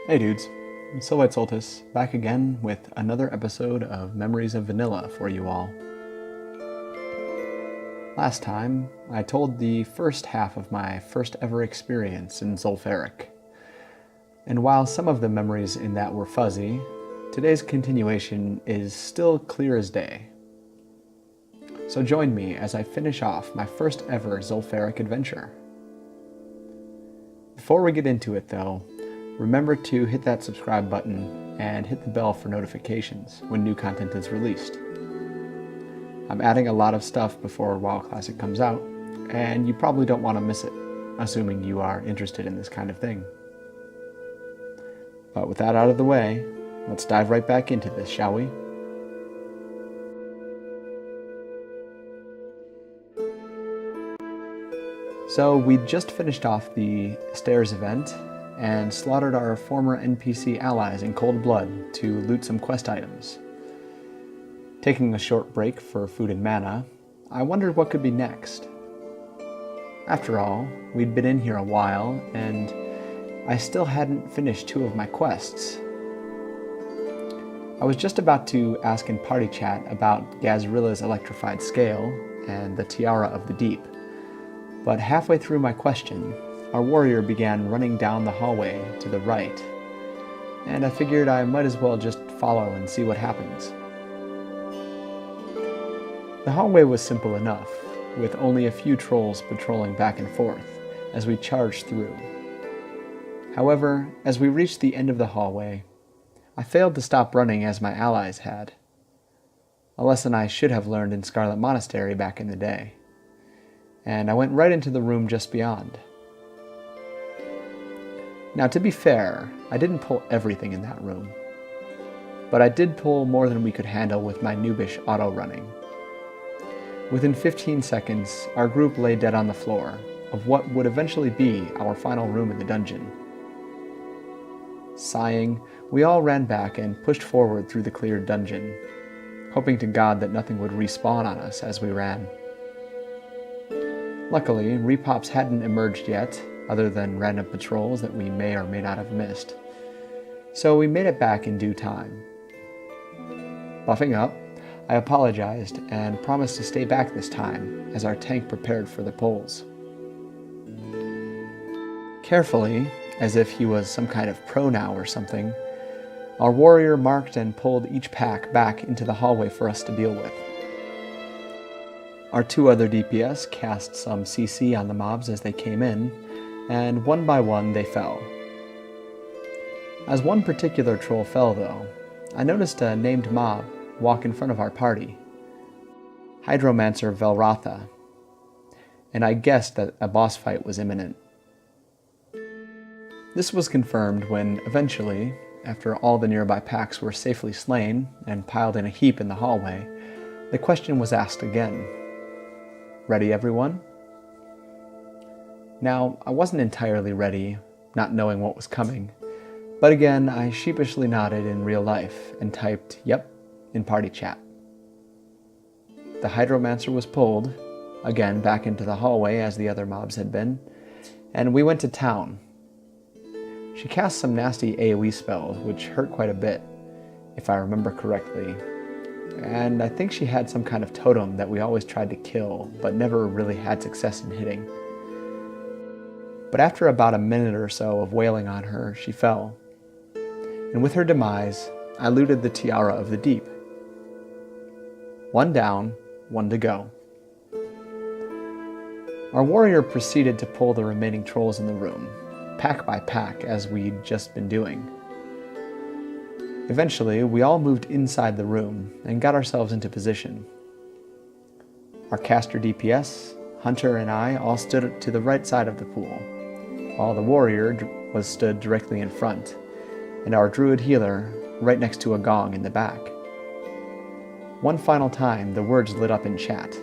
Hey dudes, Silhouette Soltis back again with another episode of Memories of Vanilla for you all. Last time, I told the first half of my first ever experience in Zul'Farrak. And while some of the memories in that were fuzzy, today's continuation is still clear as day. So join me as I finish off my first ever Zul'Farrak adventure. Before we get into it though, remember to hit that subscribe button and hit the bell for notifications when new content is released. I'm adding a lot of stuff before WoW Classic comes out, and you probably don't want to miss it, assuming you are interested in this kind of thing. But with that out of the way, let's dive right back into this, shall we? So we just finished off the Stairs event and slaughtered our former NPC allies in cold blood to loot some quest items. Taking a short break for food and mana, I wondered what could be next. After all, we'd been in here a while, and I still hadn't finished 2 of my quests. I was just about to ask in party chat about Gazrilla's electrified scale and the Tiara of the Deep, but halfway through my question, our warrior began running down the hallway to the right, and I figured I might as well just follow and see what happens. The hallway was simple enough, with only a few trolls patrolling back and forth as we charged through. However, as we reached the end of the hallway, I failed to stop running as my allies had. A lesson I should have learned in Scarlet Monastery back in the day. And I went right into the room just beyond. Now, to be fair, I didn't pull everything in that room, but I did pull more than we could handle with my noobish auto-running. Within 15 seconds, our group lay dead on the floor of what would eventually be our final room in the dungeon. Sighing, we all ran back and pushed forward through the cleared dungeon, hoping to God that nothing would respawn on us as we ran. Luckily, repops hadn't emerged yet, other than random patrols that we may or may not have missed. So we made it back in due time. Buffing up, I apologized and promised to stay back this time as our tank prepared for the pulls. Carefully, as if he was some kind of pro now or something, our warrior marked and pulled each pack back into the hallway for us to deal with. Our 2 other DPS cast some CC on the mobs as they came in, and one by one they fell. As one particular troll fell though, I noticed a named mob walk in front of our party, Hydromancer Velratha, and I guessed that a boss fight was imminent. This was confirmed when, eventually, after all the nearby packs were safely slain and piled in a heap in the hallway, the question was asked again. Ready, everyone? Now, I wasn't entirely ready, not knowing what was coming, but again, I sheepishly nodded in real life and typed, "Yep," in party chat. The Hydromancer was pulled, again back into the hallway as the other mobs had been, and we went to town. She cast some nasty AoE spells, which hurt quite a bit, if I remember correctly, and I think she had some kind of totem that we always tried to kill, but never really had success in hitting. But after about a minute or so of wailing on her, she fell, and with her demise, I looted the Tiara of the Deep. 1 down, 1 to go. Our warrior proceeded to pull the remaining trolls in the room, pack by pack, as we'd just been doing. Eventually, we all moved inside the room and got ourselves into position. Our caster DPS, Hunter, and I all stood to the right side of the pool, while the warrior was stood directly in front, and our druid healer right next to a gong in the back. One final time, the words lit up in chat.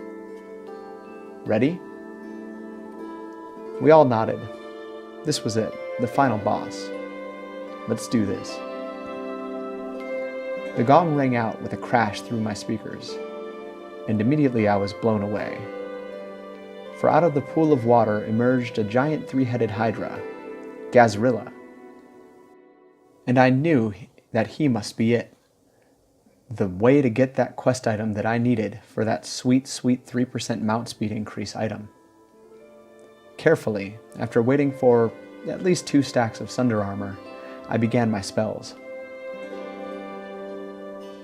Ready? We all nodded. This was it, the final boss. Let's do this. The gong rang out with a crash through my speakers, and immediately I was blown away. For out of the pool of water emerged a giant 3-headed hydra, Gazrilla. and I knew that he must be it. The way to get that quest item that I needed for that sweet, sweet 3% mount speed increase item. Carefully, after waiting for at least 2 stacks of Sunder armor, I began my spells.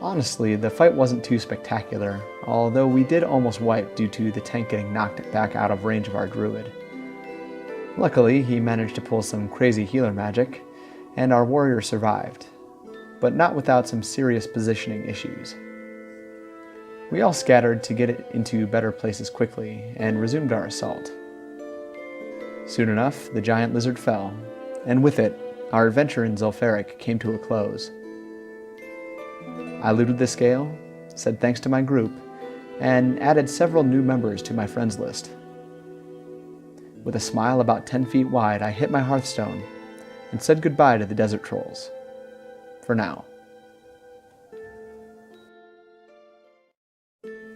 Honestly, the fight wasn't too spectacular, although we did almost wipe due to the tank getting knocked back out of range of our druid. Luckily, he managed to pull some crazy healer magic, and our warrior survived, but not without some serious positioning issues. We all scattered to get it into better places quickly, and resumed our assault. Soon enough, the giant lizard fell, and with it, our adventure in Zul'Farrak came to a close. I looted the scale, said thanks to my group, and added several new members to my friends list. With a smile about 10 feet wide, I hit my hearthstone and said goodbye to the desert trolls. For now.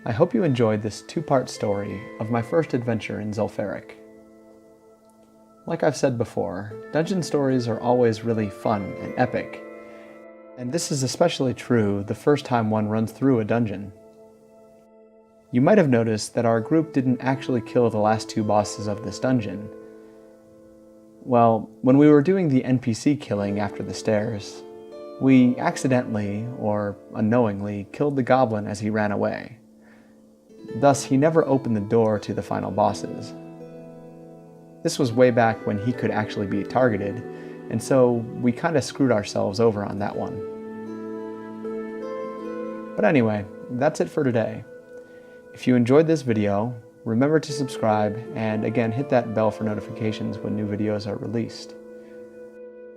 I hope you enjoyed this 2-part story of my first adventure in Zul'Farrak. Like I've said before, dungeon stories are always really fun and epic, and this is especially true the first time one runs through a dungeon. You might have noticed that our group didn't actually kill the last 2 bosses of this dungeon. Well, when we were doing the NPC killing after the stairs, we accidentally, or unknowingly, killed the goblin as he ran away. Thus, he never opened the door to the final bosses. This was way back when he could actually be targeted, and so we kinda screwed ourselves over on that one. But anyway, that's it for today. If you enjoyed this video, remember to subscribe, and again hit that bell for notifications when new videos are released.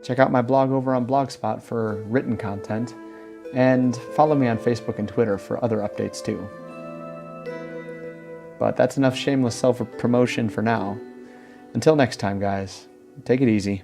Check out my blog over on Blogspot for written content, and follow me on Facebook and Twitter for other updates too. But that's enough shameless self-promotion for now. Until next time, guys, take it easy.